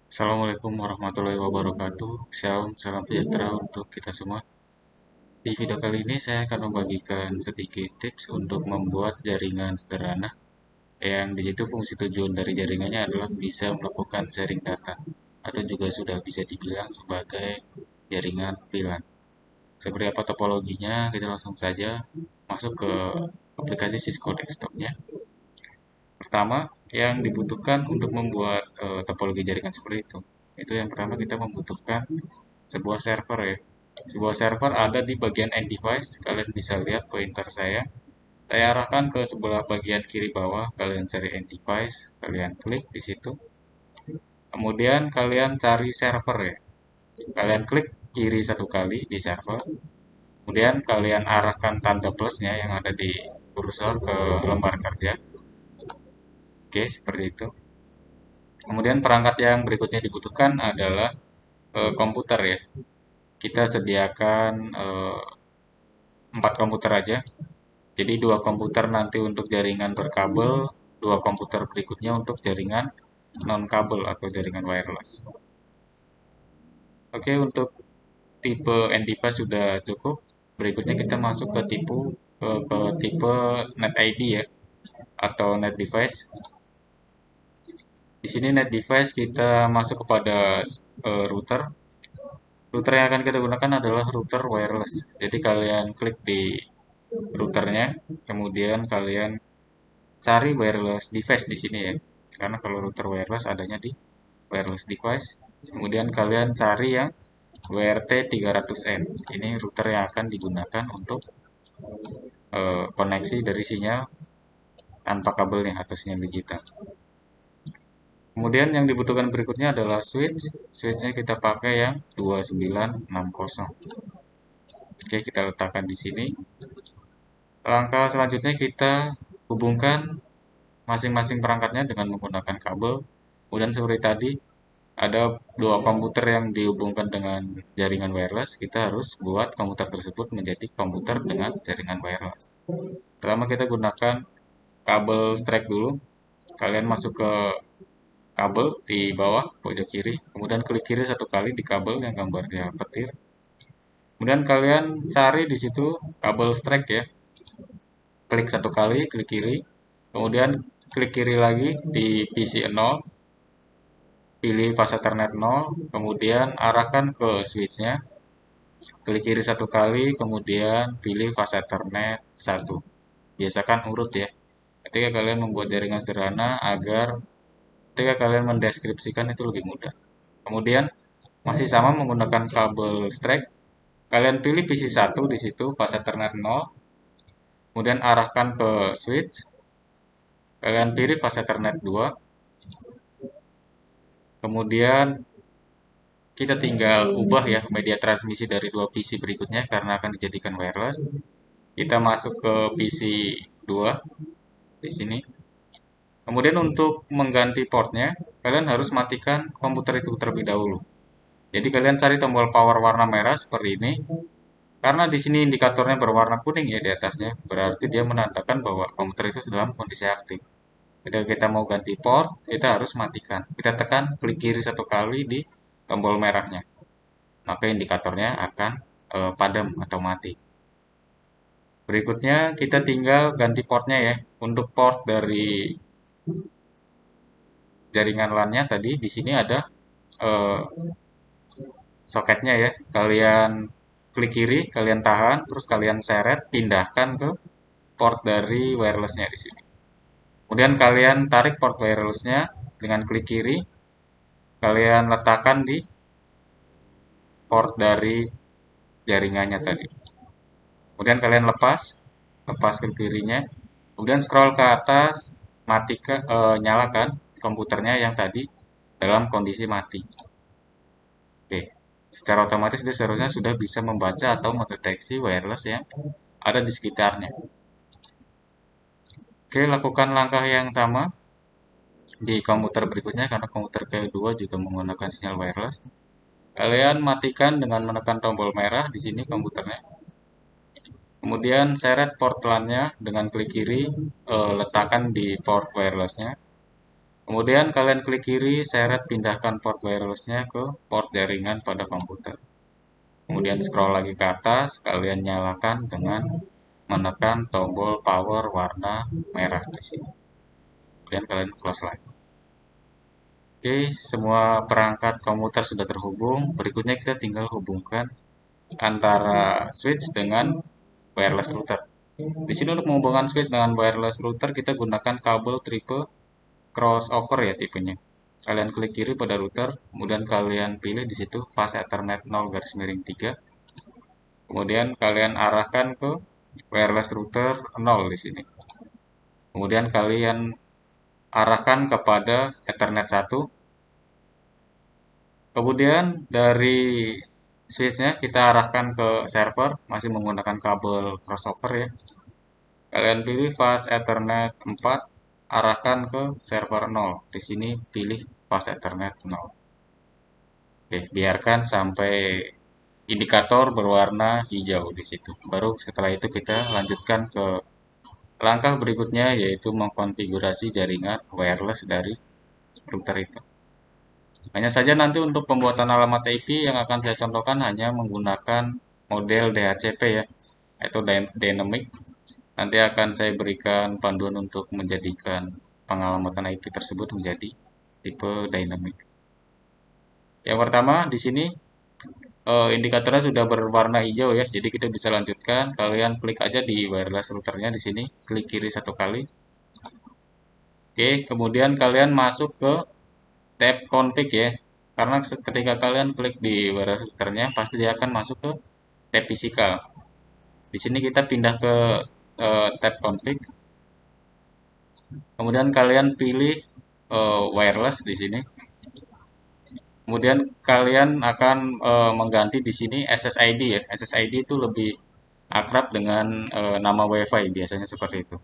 Assalamualaikum warahmatullahi wabarakatuh. Shalom, salam sejahtera untuk kita semua. Di video kali ini saya akan membagikan sedikit tips untuk membuat jaringan sederhana yang di situ fungsi tujuan dari jaringannya adalah bisa melakukan sharing data atau juga sudah bisa dibilang sebagai jaringan VLAN. Seperti apa topologinya? Kita langsung saja masuk ke aplikasi Cisco Desktop-nya. Pertama, yang dibutuhkan untuk membuat topologi jaringan seperti itu yang pertama kita membutuhkan sebuah server ya. Sebuah server ada di bagian end device. Kalian bisa lihat pointer saya. Saya arahkan ke sebelah bagian kiri bawah. Kalian cari end device. Kalian klik di situ. Kemudian kalian cari server ya. Kalian klik kiri satu kali di server. Kemudian kalian arahkan tanda plusnya yang ada di kursor ke lembar kerja. Oke, seperti itu. Kemudian perangkat yang berikutnya dibutuhkan adalah komputer ya. Kita sediakan 4 komputer aja. Jadi 2 komputer nanti untuk jaringan berkabel, 2 komputer berikutnya untuk jaringan non kabel atau jaringan wireless. Oke, untuk tipe end device sudah cukup. Berikutnya kita masuk ke tipe net ID ya atau net device. Di sini net device kita masuk kepada router. Router yang akan kita gunakan adalah router wireless. Jadi kalian klik di routernya, kemudian kalian cari wireless device di sini ya. Karena kalau router wireless adanya di wireless device. Kemudian kalian cari yang WRT 300N. Ini router yang akan digunakan untuk koneksi dari sinyal tanpa kabelnya atau sinyal digital. Kemudian yang dibutuhkan berikutnya adalah switch. Switchnya kita pakai yang 2960. Oke, kita letakkan di sini. Langkah selanjutnya kita hubungkan masing-masing perangkatnya dengan menggunakan kabel. Kemudian seperti tadi, ada 2 komputer yang dihubungkan dengan jaringan wireless. Kita harus buat komputer tersebut menjadi komputer dengan jaringan wireless. Pertama kita gunakan kabel strike dulu. Kalian masuk ke kabel di bawah pojok kiri. Kemudian klik kiri satu kali di kabel yang gambarnya petir. Kemudian kalian cari di situ kabel strike ya. Klik satu kali, klik kiri. Kemudian klik kiri lagi di PC 0, pilih fase Ethernet 0, kemudian arahkan ke switchnya, klik kiri satu kali, kemudian pilih fase Ethernet 1. Biasakan urut ya. Ketika kalian membuat jaringan sederhana agar ketika kalian mendeskripsikan itu lebih mudah. Kemudian masih sama menggunakan kabel strike, kalian pilih PC 1 di situ fase Ethernet 0, kemudian arahkan ke switch, kalian pilih fase Ethernet 2, kemudian kita tinggal ubah ya media transmisi dari 2 PC berikutnya karena akan dijadikan wireless. Kita masuk ke PC 2 di sini. Kemudian untuk mengganti portnya, kalian harus matikan komputer itu terlebih dahulu. Jadi kalian cari tombol power warna merah seperti ini. Karena di sini indikatornya berwarna kuning ya di atasnya, berarti dia menandakan bahwa komputer itu dalam kondisi aktif. Ketika kita mau ganti port, kita harus matikan. Kita tekan klik kiri satu kali di tombol merahnya. Maka indikatornya akan padam atau mati. Berikutnya kita tinggal ganti portnya ya. Untuk port dari jaringan LAN-nya tadi di sini ada eh, soketnya ya. Kalian klik kiri, kalian tahan, terus kalian seret, pindahkan ke port dari wirelessnya di sini. Kemudian kalian tarik port wirelessnya dengan klik kiri, kalian letakkan di port dari jaringannya tadi. Kemudian kalian lepas ke kirinya, kemudian scroll ke atas, nyalakan komputernya yang tadi dalam kondisi mati. Oke, secara otomatis dia seharusnya sudah bisa membaca atau mendeteksi wireless yang ada di sekitarnya. Oke, lakukan langkah yang sama di komputer berikutnya karena komputer kedua juga menggunakan sinyal wireless. Kalian matikan dengan menekan tombol merah di sini komputernya. Kemudian seret port LAN-nya dengan klik kiri, letakkan di port wireless-nya. Kemudian kalian klik kiri, seret pindahkan port wirelessnya ke port jaringan pada komputer. Kemudian scroll lagi ke atas, kalian nyalakan dengan menekan tombol power warna merah di sini. Kemudian kalian close lagi. Oke, semua perangkat komputer sudah terhubung. Berikutnya kita tinggal hubungkan antara switch dengan wireless router. Di sini untuk menghubungkan switch dengan wireless router kita gunakan kabel triple crossover ya tipenya. Kalian klik kiri pada router, kemudian kalian pilih di situ fast Ethernet 0 garis miring 3. Kemudian kalian arahkan ke wireless router 0 di sini. Kemudian kalian arahkan kepada Ethernet 1. Kemudian dari switchnya kita arahkan ke server, masih menggunakan kabel crossover ya. Kalian pilih fast Ethernet 4, arahkan ke server 0. Di sini pilih fast Ethernet 0. Oke, biarkan sampai indikator berwarna hijau di situ. Baru setelah itu kita lanjutkan ke langkah berikutnya, yaitu mengkonfigurasi jaringan wireless dari router itu. Hanya saja nanti untuk pembuatan alamat IP yang akan saya contohkan hanya menggunakan model DHCP ya, yaitu Dynamic. Nanti akan saya berikan panduan untuk menjadikan pengalamatan IP tersebut menjadi tipe Dynamic. Yang pertama di sini indikatornya sudah berwarna hijau ya, jadi kita bisa lanjutkan. Kalian klik aja di wireless routernya di sini, klik kiri satu kali. Oke, kemudian kalian masuk ke tab config ya. Karena ketika kalian klik di wireless routernya, pasti dia akan masuk ke tab physical. Di sini kita pindah ke tab config. Kemudian kalian pilih wireless di sini. Kemudian kalian akan mengganti di sini SSID ya. SSID itu lebih akrab dengan nama WiFi biasanya seperti itu.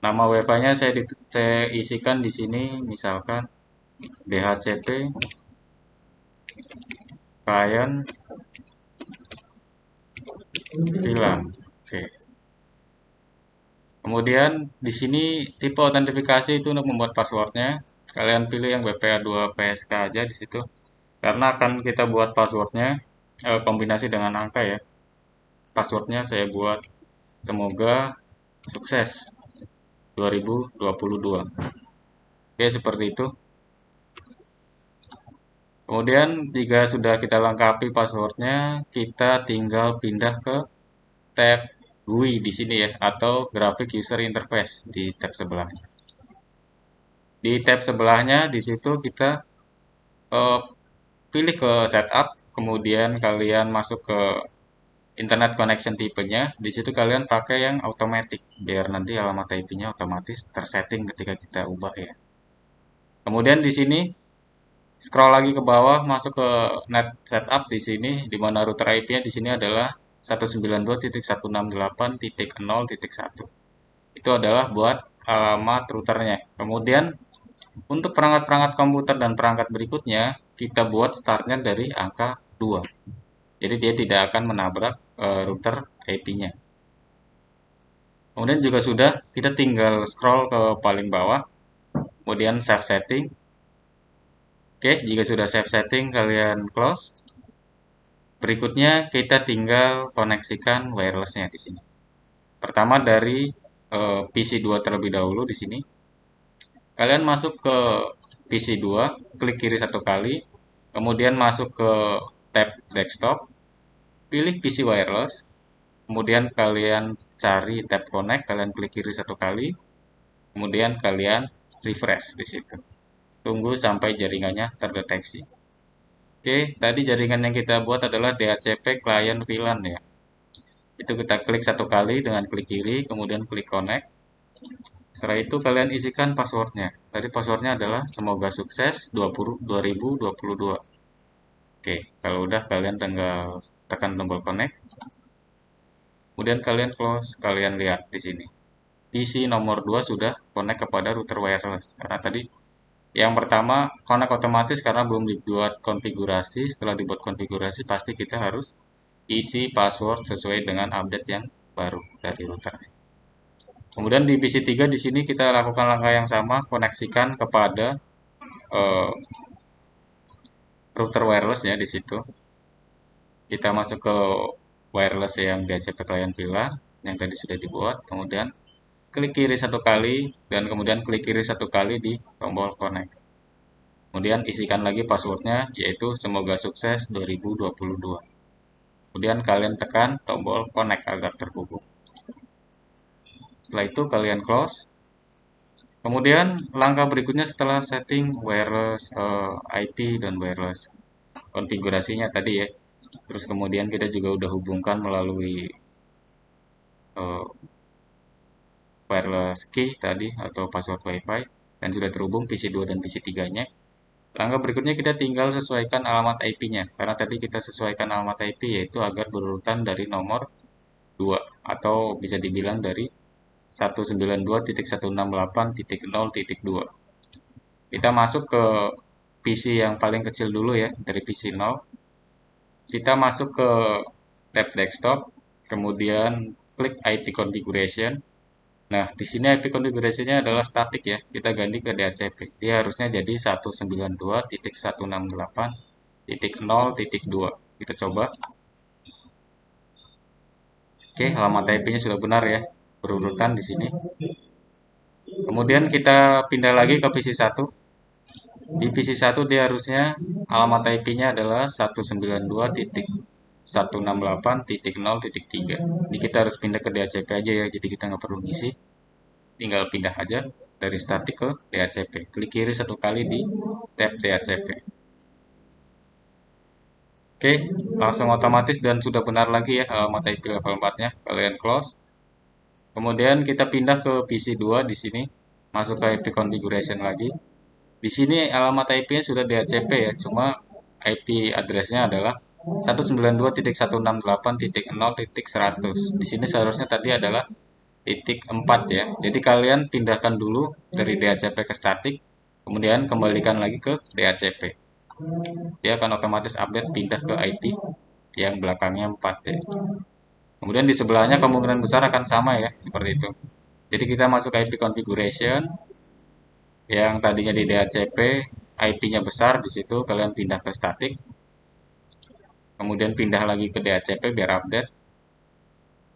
Nama WiFi-nya saya isikan di sini misalkan DHCP client VLAN. Oke. Kemudian di sini tipe autentifikasi itu untuk membuat passwordnya. Kalian pilih yang BPA2PSK aja di situ. Karena akan kita buat passwordnya kombinasi dengan angka ya. Passwordnya saya buat semoga sukses 2022. Oke, seperti itu. Kemudian jika sudah kita lengkapi passwordnya, kita tinggal pindah ke tab GUI di sini ya, atau Graphic User Interface di tab sebelahnya. Di tab sebelahnya di situ kita eh, pilih ke setup, kemudian kalian masuk ke internet connection tipenya. Di situ kalian pakai yang automatic biar nanti alamat IP-nya otomatis tersetting ketika kita ubah ya. Kemudian di sini scroll lagi ke bawah masuk ke net setup di sini di mana router IP-nya di sini adalah 192.168.0.1. Itu adalah buat alamat routernya. Kemudian untuk perangkat-perangkat komputer dan perangkat berikutnya kita buat startnya dari angka 2. Jadi dia tidak akan menabrak router IP-nya. Kemudian juga sudah, kita tinggal scroll ke paling bawah, kemudian save setting. Oke, jika sudah save setting, kalian close. Berikutnya kita tinggal koneksikan wirelessnya di sini. Pertama dari PC2 terlebih dahulu di sini. Kalian masuk ke PC2, klik kiri satu kali, kemudian masuk ke tab desktop, pilih PC wireless, kemudian kalian cari tab connect, kalian klik kiri satu kali, kemudian kalian refresh di situ. Tunggu sampai jaringannya terdeteksi. Oke, tadi jaringan yang kita buat adalah DHCP client VLAN ya. Itu kita klik satu kali dengan klik kiri, kemudian klik connect. Setelah itu kalian isikan passwordnya. Tadi passwordnya adalah semoga sukses 2022. Oke, kalau udah kalian tinggal tekan tombol connect. Kemudian kalian close, kalian lihat di sini. PC nomor 2 sudah connect kepada router wireless. Karena tadi yang pertama connect otomatis karena belum dibuat konfigurasi. Setelah dibuat konfigurasi pasti kita harus isi password sesuai dengan update yang baru dari router. Kemudian di PC 3 di sini kita lakukan langkah yang sama, koneksikan kepada eh, router wireless ya di situ. Kita masuk ke wireless yang DHCP client VLAN yang tadi sudah dibuat, kemudian klik kiri satu kali dan kemudian klik kiri satu kali di tombol connect. Kemudian isikan lagi passwordnya yaitu semoga sukses 2022. Kemudian kalian tekan tombol connect agar terhubung. Setelah itu kalian close. Kemudian langkah berikutnya setelah setting wireless IP dan wireless konfigurasinya tadi ya. Terus kemudian kita juga udah hubungkan melalui eh, wireless key tadi atau password WiFi dan sudah terhubung PC 2 dan PC 3-nya. Langkah berikutnya kita tinggal sesuaikan alamat IP-nya. Karena tadi kita sesuaikan alamat IP yaitu agar berurutan dari nomor 2 atau bisa dibilang dari 192.168.0.2. Kita masuk ke PC yang paling kecil dulu ya, dari PC 0. Kita masuk ke tab desktop, kemudian klik IP configuration. Nah, di sini IP configuration-nya adalah static ya. Kita ganti ke DHCP. Dia harusnya jadi 192.168.0.2. Kita coba. Oke, alamat IP-nya sudah benar ya. Berurutan di sini. Kemudian kita pindah lagi ke PC 1. Di PC 1 dia harusnya alamat IP-nya adalah 192.168.0.3. Ini kita harus pindah ke DHCP aja ya. Jadi kita nggak perlu ngisi. Tinggal pindah aja dari statik ke DHCP. Klik kiri satu kali di tab DHCP. Oke, langsung otomatis dan sudah benar lagi ya alamat IP level 4-nya. Kalian close. Kemudian kita pindah ke PC 2 di sini. Masuk ke IP configuration lagi. Di sini alamat IP-nya sudah DHCP ya, cuma IP address-nya adalah 192.168.0.100. Di sini seharusnya tadi adalah titik 4 ya. Jadi kalian pindahkan dulu dari DHCP ke statik, kemudian kembalikan lagi ke DHCP. Dia akan otomatis update pindah ke IP yang belakangnya 4 ya. Kemudian di sebelahnya kemungkinan besar akan sama ya, seperti itu. Jadi kita masuk IP configuration yang tadinya di DHCP, IP-nya besar di situ kalian pindah ke statik. Kemudian pindah lagi ke DHCP biar update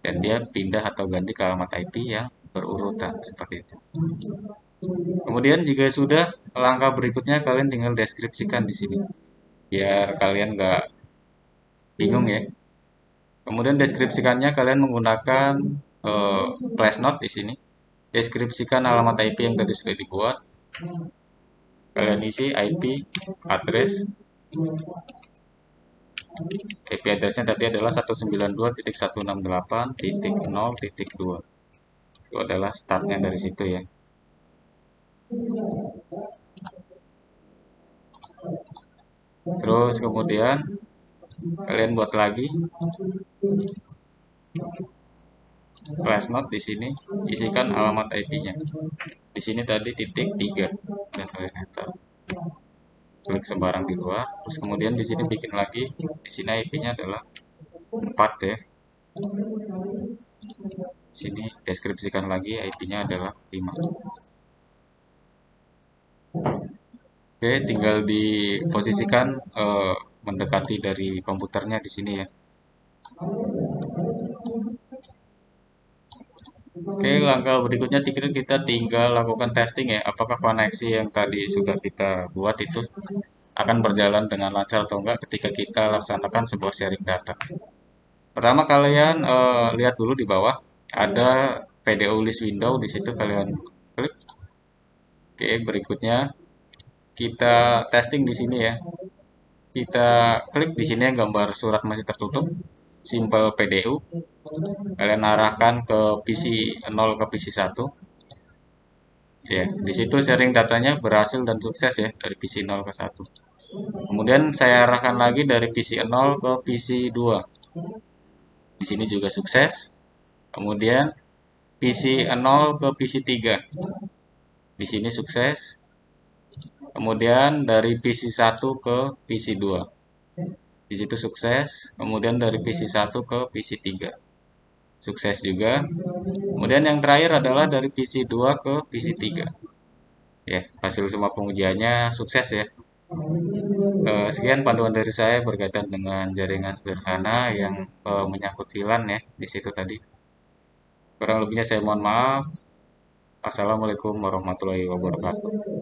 dan dia pindah atau ganti ke alamat IP yang berurutan seperti itu. Kemudian jika sudah, langkah berikutnya kalian tinggal deskripsikan di sini biar kalian nggak bingung ya. Kemudian deskripsikannya kalian menggunakan flash note di sini. Deskripsikan alamat IP yang tadi sudah dibuat. Kalian isi IP address-nya tadi adalah 192.168.0.2. Itu adalah startnya dari situ ya. Terus kemudian kalian buat lagi flash note di sini, isikan alamat IP-nya. Di sini tadi titik 3 dan kalian enter. Klik sembarang di luar, terus kemudian di sini bikin lagi. Di sini IP-nya adalah 4 ya. Sini deskripsikan lagi IP-nya adalah 5. Oke, tinggal diposisikan mendekati dari komputernya di sini ya. Oke, langkah berikutnya kita tinggal lakukan testing ya. Apakah koneksi yang tadi sudah kita buat itu akan berjalan dengan lancar atau enggak ketika kita laksanakan sebuah sharing data. Pertama kalian lihat dulu di bawah ada PDU list window di situ kalian klik. Oke, berikutnya kita testing di sini ya. Kita klik di sini yang gambar surat masih tertutup, simple PDU. Kalian arahkan ke PC 0 ke PC 1. Ya, di situ sharing datanya berhasil dan sukses ya dari PC 0 ke 1. Kemudian saya arahkan lagi dari PC 0 ke PC 2. Di sini juga sukses. Kemudian PC 0 ke PC 3. Di sini sukses. Kemudian dari PC 1 ke PC 2. Di situ sukses. Kemudian dari PC 1 ke PC 3. Sukses juga. Kemudian yang terakhir adalah dari PC 2 ke PC 3. Ya, hasil semua pengujiannya sukses ya. Sekian panduan dari saya berkaitan dengan jaringan sederhana yang menyangkut VLAN ya di situ tadi. Kurang lebihnya saya mohon maaf. Assalamualaikum warahmatullahi wabarakatuh.